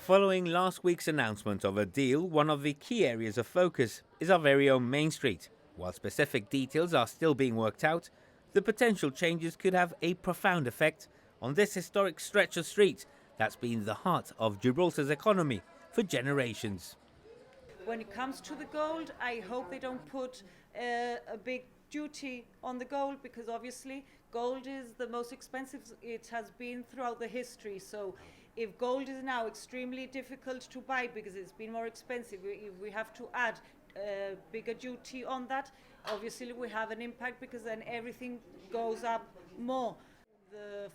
Following last week's announcement of a deal, one of the key areas of focus is our very own Main Street. While specific details are still being worked out, the potential changes could have a profound effect on this historic stretch of street that's been the heart of Gibraltar's economy for generations. When it comes to the gold, I hope they don't put a big duty on the gold, because obviously gold is the most expensive it has been throughout the history. So if gold is now extremely difficult to buy because it's been more expensive, if we have to add a bigger duty on that, obviously we have an impact, because then everything goes up more.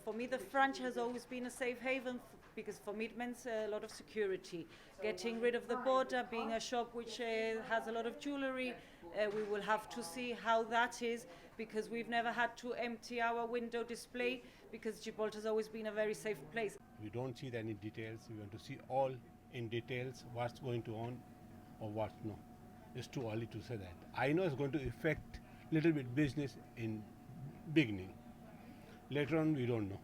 For me, the French has always been a safe haven, because for me it means a lot of security. Getting rid of the border, being a shop which has a lot of jewellery, we will have to see how that is, because we've never had to empty our window display, because Gibraltar's always been a very safe place. We don't see any details. We want to see all in details what's going to on or what no. It's too early to say that. I know it's going to affect a little bit business in beginning. Later on, we don't know.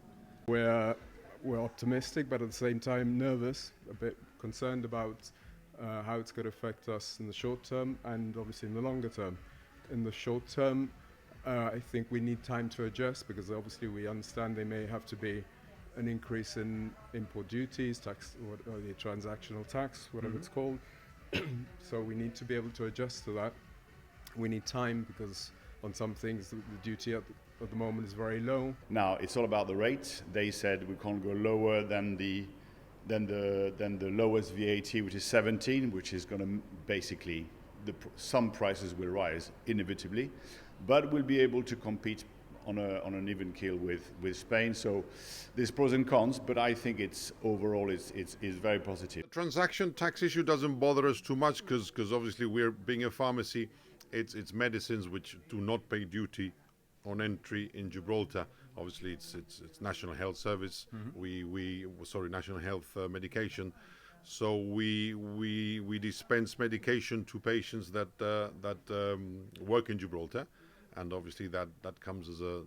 We're optimistic, but at the same time nervous, a bit concerned about how it's going to affect us in the short term and obviously in the longer term. In the short term, I think we need time to adjust, because obviously we understand there may have to be an increase in import duties, tax, or the transactional tax, whatever it's called. So we need to be able to adjust to that. We need time, because on some things the duty at the moment is very low. Now it's all about the rates. They said we can't go lower than the lowest VAT, which is 17, which is going to basically some prices will rise inevitably, but we'll be able to compete on an even keel with Spain. So there's pros and cons, but I think it's overall it's very positive. The transaction tax issue doesn't bother us too much, because obviously we're being a pharmacy. It's medicines which do not pay duty on entry in Gibraltar. Obviously it's National Health Service. National Health medication. So we dispense medication to patients that work in Gibraltar, and obviously that comes as a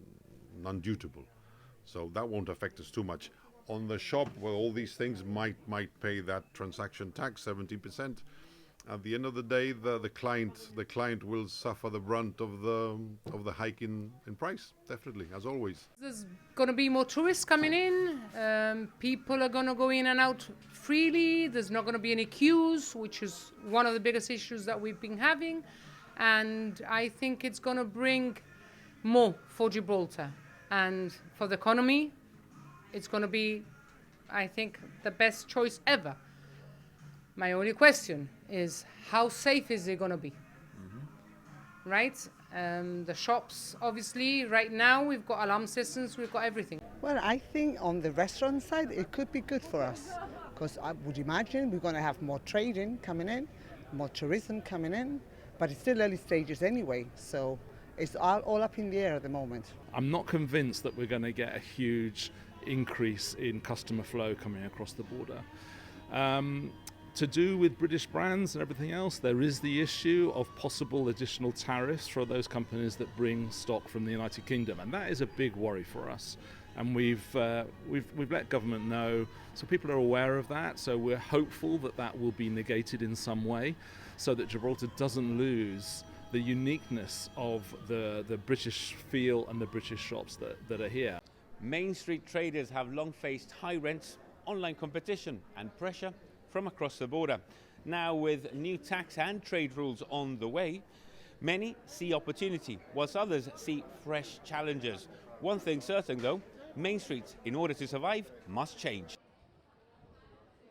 non-dutable. So that won't affect us too much. On the shop, well, all these things might pay that transaction tax, 70%. At the end of the day, the client will suffer the brunt of the hike in price, definitely, as always. There's going to be more tourists coming in. People are going to go in and out freely. There's not going to be any queues, which is one of the biggest issues that we've been having. And I think it's going to bring more for Gibraltar. And for the economy, it's going to be, I think, the best choice ever. My only question is, how safe is it going to be? Right? The shops, obviously, right now we've got alarm systems, we've got everything. Well, I think on the restaurant side, it could be good for us, because I would imagine we're going to have more trading coming in, more tourism coming in, but it's still early stages anyway, so it's all up in the air at the moment. I'm not convinced that we're going to get a huge increase in customer flow coming across the border. To do with British brands and everything else, there is the issue of possible additional tariffs for those companies that bring stock from the United Kingdom, and that is a big worry for us. And we've let government know, so people are aware of that. So we're hopeful that will be negated in some way, so that Gibraltar doesn't lose the uniqueness of the British feel and the British shops that are here. Main Street traders have long faced high rents, online competition and pressure from across the border. Now, with new tax and trade rules on the way, many see opportunity, whilst others see fresh challenges. One thing certain though, Main Street, in order to survive, must change.